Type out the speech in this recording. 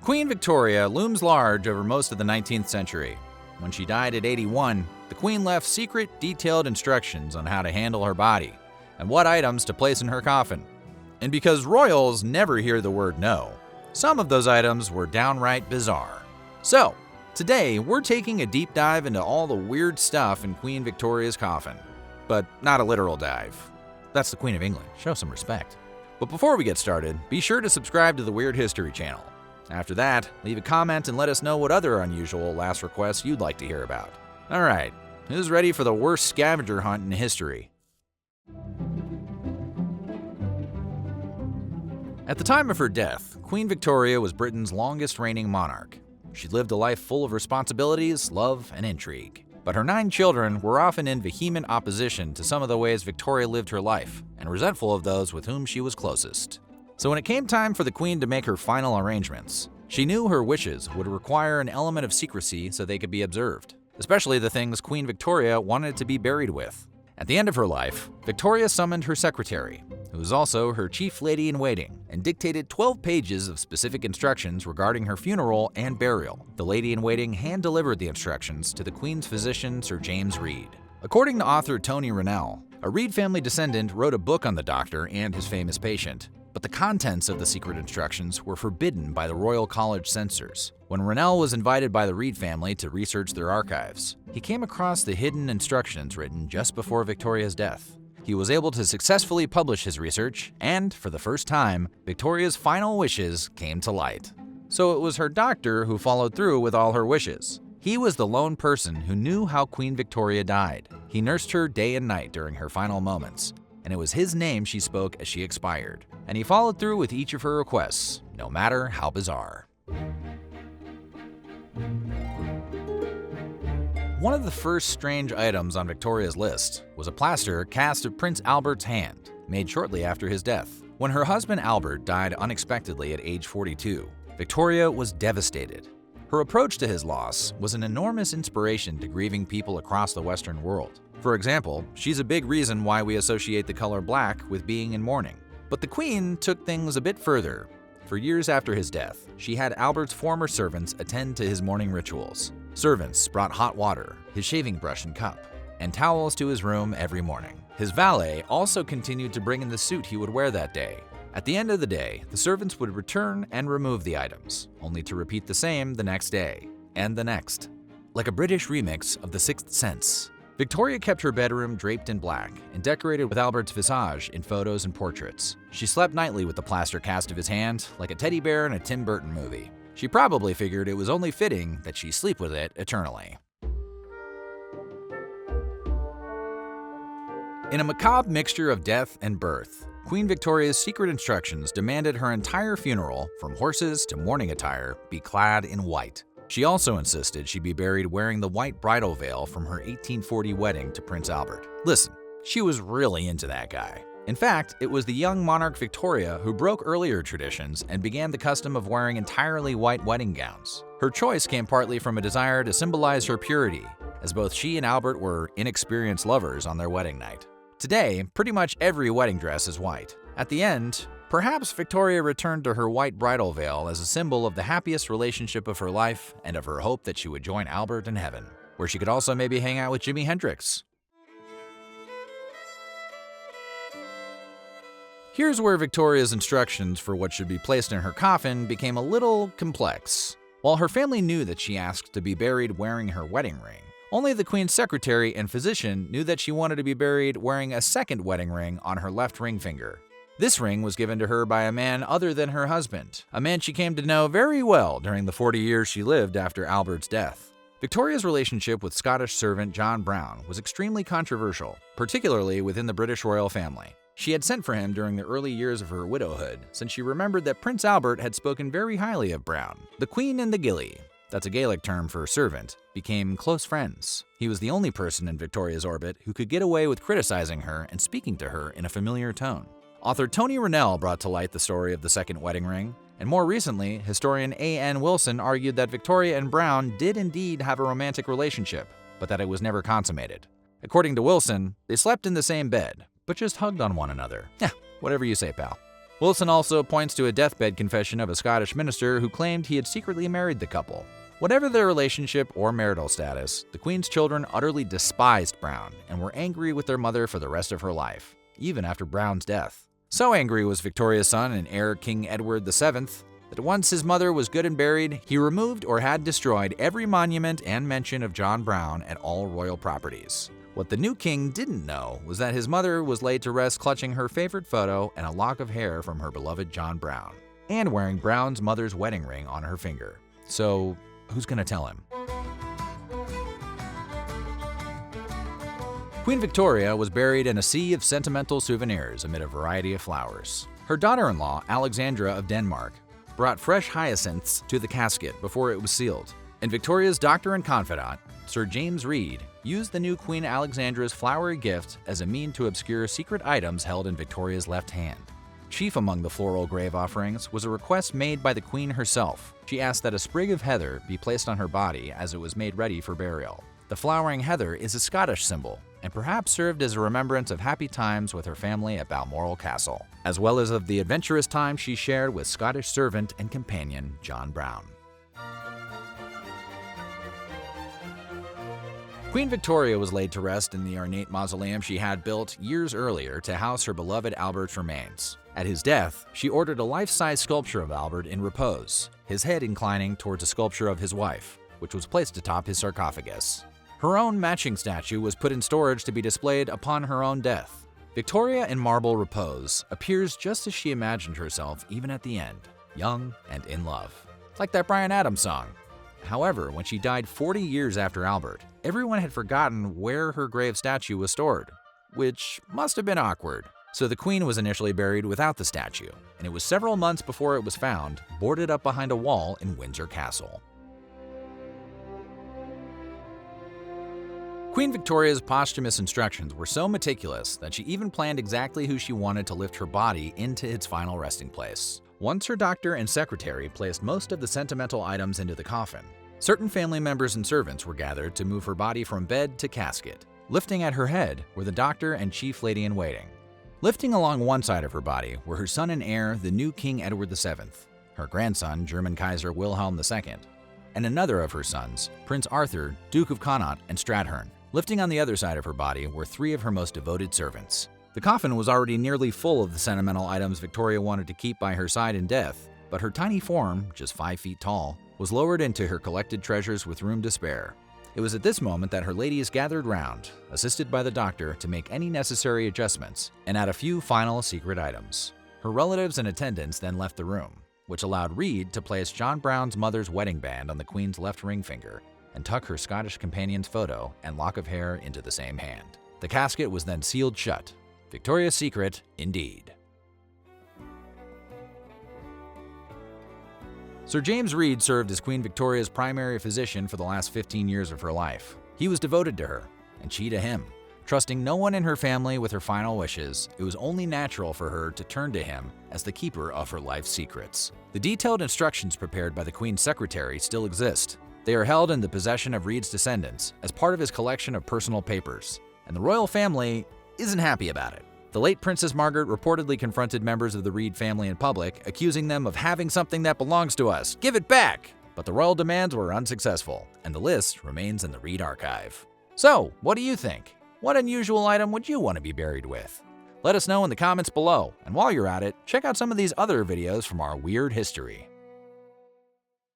Queen Victoria looms large over most of the 19th century. When she died at 81, the Queen left secret, detailed instructions on how to handle her body and what items to place in her coffin. And because royals never hear the word no, some of those items were downright bizarre. So, today we're taking a deep dive into all the weird stuff in Queen Victoria's coffin. But not a literal dive. That's the Queen of England, show some respect. But before we get started, be sure to subscribe to the Weird History channel. After that, leave a comment and let us know what other unusual last requests you'd like to hear about. Alright, who's ready for the worst scavenger hunt in history? At the time of her death, Queen Victoria was Britain's longest reigning monarch. She lived a life full of responsibilities, love, and intrigue. But her 9 children were often in vehement opposition to some of the ways Victoria lived her life, and resentful of those with whom she was closest. So when it came time for the Queen to make her final arrangements, she knew her wishes would require an element of secrecy so they could be observed, especially the things Queen Victoria wanted to be buried with. At the end of her life, Victoria summoned her secretary, who was also her chief lady-in-waiting, and dictated 12 pages of specific instructions regarding her funeral and burial. The lady-in-waiting hand-delivered the instructions to the Queen's physician, Sir James Reed. According to author Tony Rennell, a Reed family descendant wrote a book on the doctor and his famous patient, but the contents of the secret instructions were forbidden by the Royal College censors. When Rennell was invited by the Reed family to research their archives, he came across the hidden instructions written just before Victoria's death. He was able to successfully publish his research, and for the first time, Victoria's final wishes came to light. So it was her doctor who followed through with all her wishes. He was the lone person who knew how Queen Victoria died. He nursed her day and night during her final moments, and it was his name she spoke as she expired. And he followed through with each of her requests, no matter how bizarre. One of the first strange items on Victoria's list was a plaster cast of Prince Albert's hand, made shortly after his death. When her husband Albert died unexpectedly at age 42, Victoria was devastated. Her approach to his loss was an enormous inspiration to grieving people across the Western world. For example, she's a big reason why we associate the color black with being in mourning. But the Queen took things a bit further. For years after his death, she had Albert's former servants attend to his mourning rituals. Servants brought hot water, his shaving brush and cup, and towels to his room every morning. His valet also continued to bring in the suit he would wear that day. At the end of the day, the servants would return and remove the items, only to repeat the same the next day, and the next. Like a British remix of The Sixth Sense, Victoria kept her bedroom draped in black and decorated with Albert's visage in photos and portraits. She slept nightly with the plaster cast of his hand, like a teddy bear in a Tim Burton movie. She probably figured it was only fitting that she sleep with it eternally. In a macabre mixture of death and birth, Queen Victoria's secret instructions demanded her entire funeral, from horses to mourning attire, be clad in white. She also insisted she be buried wearing the white bridal veil from her 1840 wedding to Prince Albert. Listen, she was really into that guy. In fact, it was the young monarch Victoria who broke earlier traditions and began the custom of wearing entirely white wedding gowns. Her choice came partly from a desire to symbolize her purity, as both she and Albert were inexperienced lovers on their wedding night. Today, pretty much every wedding dress is white. At the end, perhaps Victoria returned to her white bridal veil as a symbol of the happiest relationship of her life and of her hope that she would join Albert in heaven, where she could also maybe hang out with Jimi Hendrix. Here's where Victoria's instructions for what should be placed in her coffin became a little complex. While her family knew that she asked to be buried wearing her wedding ring, only the Queen's secretary and physician knew that she wanted to be buried wearing a second wedding ring on her left ring finger. This ring was given to her by a man other than her husband, a man she came to know very well during the 40 years she lived after Albert's death. Victoria's relationship with Scottish servant John Brown was extremely controversial, particularly within the British royal family. She had sent for him during the early years of her widowhood, since she remembered that Prince Albert had spoken very highly of Brown. The Queen and the Gillie, that's a Gaelic term for servant, became close friends. He was the only person in Victoria's orbit who could get away with criticizing her and speaking to her in a familiar tone. Author Tony Rennell brought to light the story of the second wedding ring, and more recently, historian A.N. Wilson argued that Victoria and Brown did indeed have a romantic relationship, but that it was never consummated. According to Wilson, they slept in the same bed, but just hugged on one another. Yeah, whatever you say, pal. Wilson also points to a deathbed confession of a Scottish minister who claimed he had secretly married the couple. Whatever their relationship or marital status, the Queen's children utterly despised Brown and were angry with their mother for the rest of her life, even after Brown's death. So angry was Victoria's son and heir King Edward VII that once his mother was good and buried, he removed or had destroyed every monument and mention of John Brown at all royal properties. What the new king didn't know was that his mother was laid to rest clutching her favorite photo and a lock of hair from her beloved John Brown, and wearing Brown's mother's wedding ring on her finger. So, who's gonna tell him? Queen Victoria was buried in a sea of sentimental souvenirs amid a variety of flowers. Her daughter-in-law, Alexandra of Denmark, brought fresh hyacinths to the casket before it was sealed, and Victoria's doctor and confidant, Sir James Reed, used the new Queen Alexandra's flowery gift as a mean to obscure secret items held in Victoria's left hand. Chief among the floral grave offerings was a request made by the Queen herself. She asked that a sprig of heather be placed on her body as it was made ready for burial. The flowering heather is a Scottish symbol, and perhaps served as a remembrance of happy times with her family at Balmoral Castle, as well as of the adventurous time she shared with Scottish servant and companion John Brown. Queen Victoria was laid to rest in the ornate mausoleum she had built years earlier to house her beloved Albert's remains. At his death, she ordered a life-size sculpture of Albert in repose, his head inclining towards a sculpture of his wife, which was placed atop his sarcophagus. Her own matching statue was put in storage to be displayed upon her own death. Victoria in marble repose appears just as she imagined herself even at the end, young and in love. Like that Bryan Adams song. However, when she died 40 years after Albert, everyone had forgotten where her grave statue was stored, which must have been awkward. So the Queen was initially buried without the statue, and it was several months before it was found, boarded up behind a wall in Windsor Castle. Queen Victoria's posthumous instructions were so meticulous that she even planned exactly who she wanted to lift her body into its final resting place. Once her doctor and secretary placed most of the sentimental items into the coffin, certain family members and servants were gathered to move her body from bed to casket. Lifting at her head were the doctor and chief lady-in-waiting. Lifting along one side of her body were her son and heir, the new King Edward VII, her grandson, German Kaiser Wilhelm II, and another of her sons, Prince Arthur, Duke of Connaught and Strathern. Lifting on the other side of her body were three of her most devoted servants. The coffin was already nearly full of the sentimental items Victoria wanted to keep by her side in death, but her tiny form, just 5 feet tall, was lowered into her collected treasures with room to spare. It was at this moment that her ladies gathered round, assisted by the doctor to make any necessary adjustments and add a few final secret items. Her relatives and attendants then left the room, which allowed Reed to place John Brown's mother's wedding band on the Queen's left ring finger and tuck her Scottish companion's photo and lock of hair into the same hand. The casket was then sealed shut. Victoria's secret, indeed. Sir James Reed served as Queen Victoria's primary physician for the last 15 years of her life. He was devoted to her, and she to him. Trusting no one in her family with her final wishes, it was only natural for her to turn to him as the keeper of her life's secrets. The detailed instructions prepared by the Queen's secretary still exist. They are held in the possession of Reed's descendants as part of his collection of personal papers, and the royal family isn't happy about it. The late Princess Margaret reportedly confronted members of the Reed family in public, accusing them of having something that belongs to us. Give it back! But the royal demands were unsuccessful, and the list remains in the Reed archive. So, what do you think? What unusual item would you want to be buried with? Let us know in the comments below, and while you're at it, check out some of these other videos from our weird history.